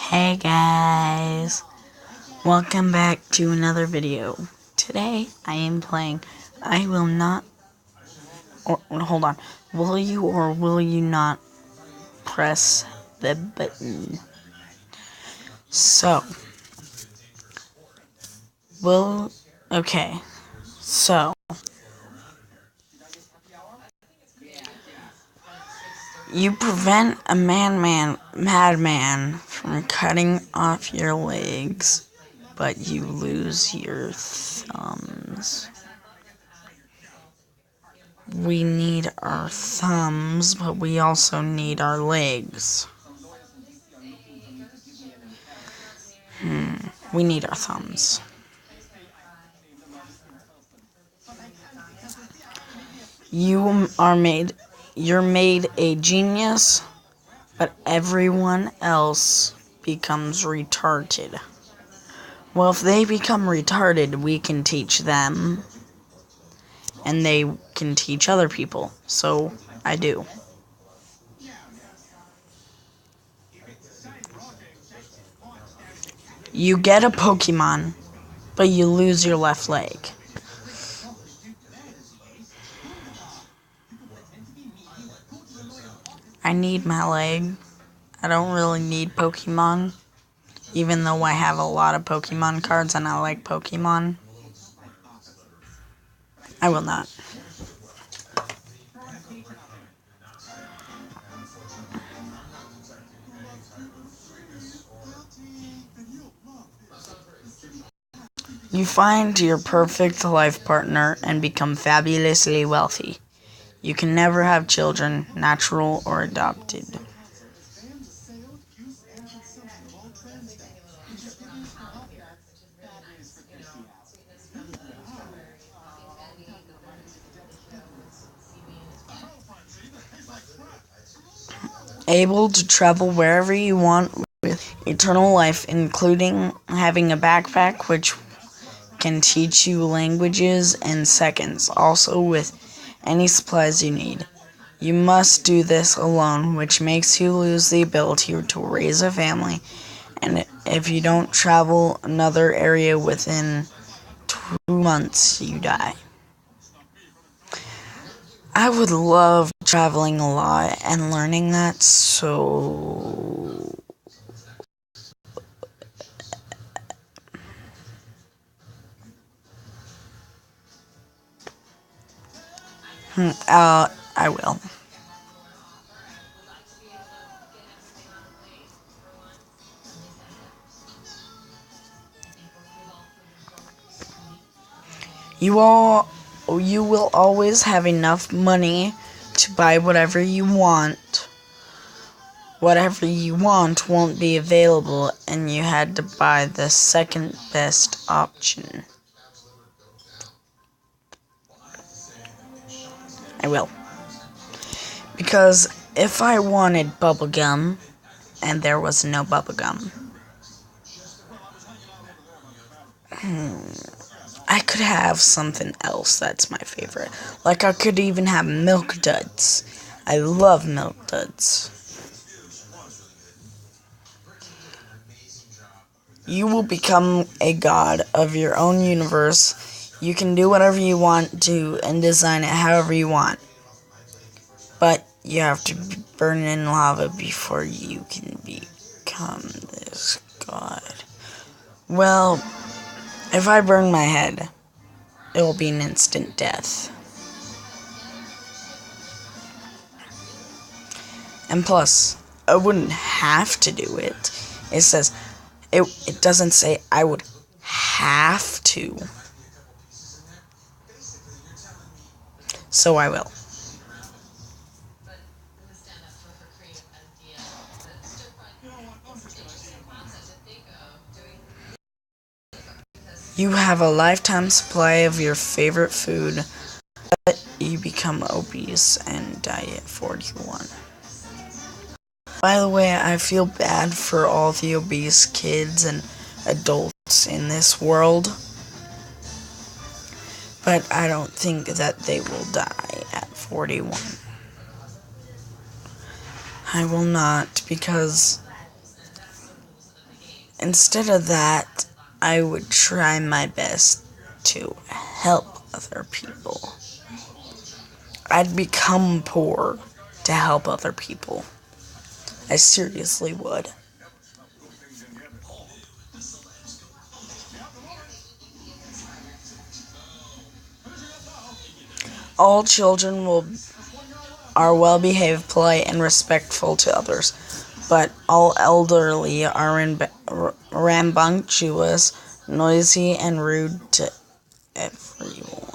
Hey guys, welcome back to another video. Today I am playing I Will Not, or hold on, will you or will you not press the button? So, okay, so, you prevent a madman from cutting off your legs, but you lose your thumbs. We need our thumbs, but we also need our legs. We need our thumbs. You're made a genius, but everyone else becomes retarded. Well, if they become retarded, we can teach them, and they can teach other people. So, I do. You get a Pokemon, but you lose your left leg. I need my leg. I don't really need Pokemon, even though I have a lot of Pokemon cards and I like Pokemon. I will not. You find your perfect life partner and become fabulously wealthy. You can never have children, natural or adopted. Able to travel wherever you want with eternal life, including having a backpack which can teach you languages in seconds, also with any supplies you need. You must do this alone, which makes you lose the ability to raise a family, and if you don't travel another area within 2 months, you die. I would love traveling a lot and learning that, so... I will. You will always have enough money to buy whatever you want. Whatever you want won't be available, and you had to buy the second best option. I will. Because if I wanted bubblegum, and there was no bubblegum, I could have something else that's my favorite. Like I could even have Milk Duds. I love Milk Duds. You will become a god of your own universe. You can do whatever you want to and design it however you want. But you have to burn in lava before you can become this god. Well, if I burn my head, it will be an instant death. And plus, I wouldn't have to do it. It says, it doesn't say I would have to. So I will. You have a lifetime supply of your favorite food, but you become obese and die at 41. By the way, I feel bad for all the obese kids and adults in this world, but I don't think that they will die at 41. I will not, because instead of that, I would try my best to help other people. I'd become poor to help other people. I seriously would. All children are well behaved, polite, and respectful to others, but all elderly are rambunctious, noisy, and rude to everyone.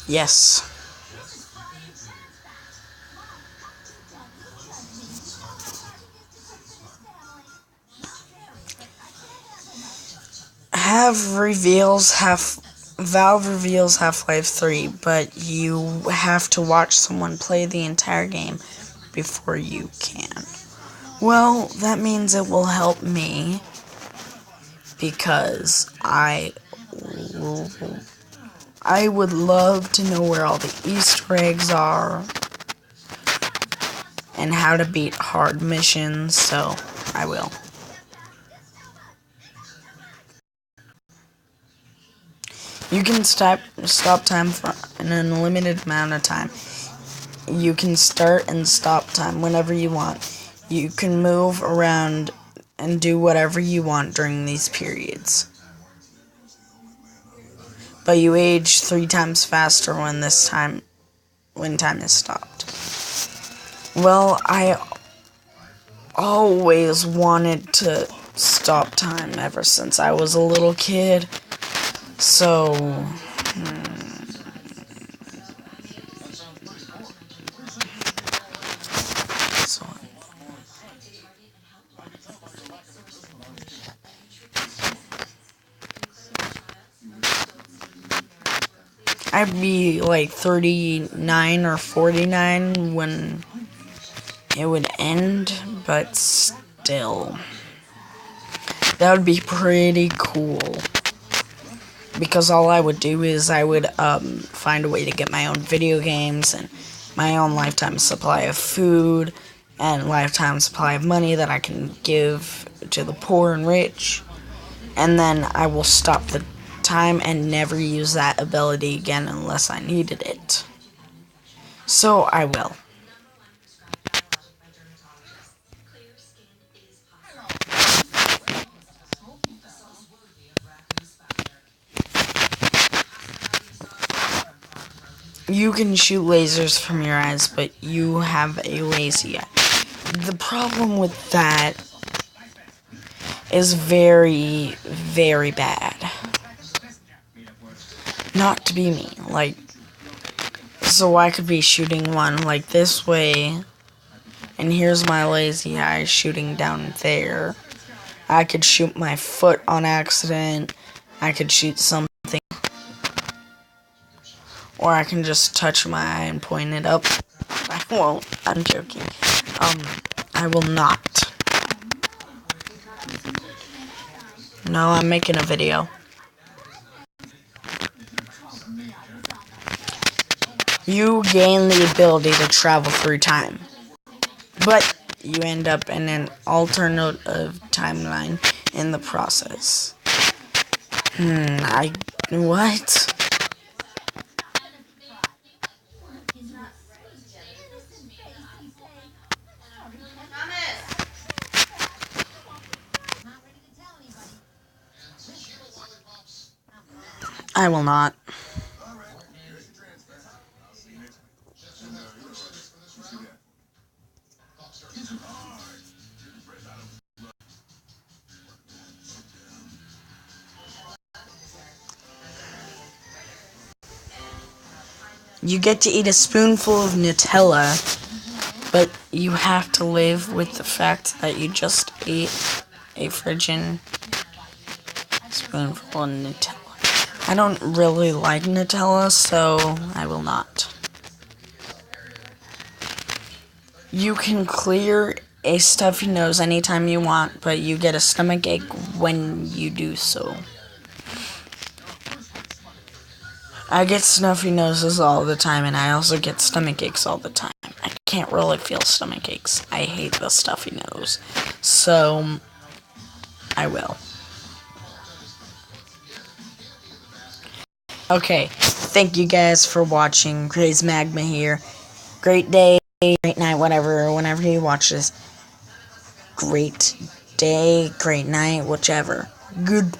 Yes. Valve reveals Half-Life 3, but you have to watch someone play the entire game before you can. Well, that means it will help me because I would love to know where all the Easter eggs are and how to beat hard missions, so I will. You can stop time for an unlimited amount of time. You can start and stop time whenever you want. You can move around and do whatever you want during these periods. But you age 3 times faster when time is stopped. Well, I always wanted to stop time ever since I was a little kid. So, I'd be like 39 or 49 when it would end, but still, that would be pretty cool. Because all I would do is I would find a way to get my own video games and my own lifetime supply of food and lifetime supply of money that I can give to the poor and rich. And then I will stop the time and never use that ability again unless I needed it. So I will. You can shoot lasers from your eyes, but you have a lazy eye. The problem with that is very, very bad. Not to be me, so I could be shooting one like this way, and here's my lazy eye shooting down there. I could shoot my foot on accident, I could shoot something, or I can just touch my eye and point it up. I won't, I'm joking. I will not. No, I'm making a video. You gain the ability to travel through time, but you end up in an alternative timeline in the process. What? I will not. You get to eat a spoonful of Nutella, but you have to live with the fact that you just ate a friggin' spoonful of Nutella. I don't really like Nutella, so I will not. You can clear a stuffy nose anytime you want, but you get a stomach ache when you do so. I get stuffy noses all the time, and I also get stomach aches all the time. I can't really feel stomach aches. I hate the stuffy nose. So, I will. Okay, thank you guys for watching. Crazy Magma here. Great day, great night, whatever, whenever you watch this. Great day, great night, whichever. Good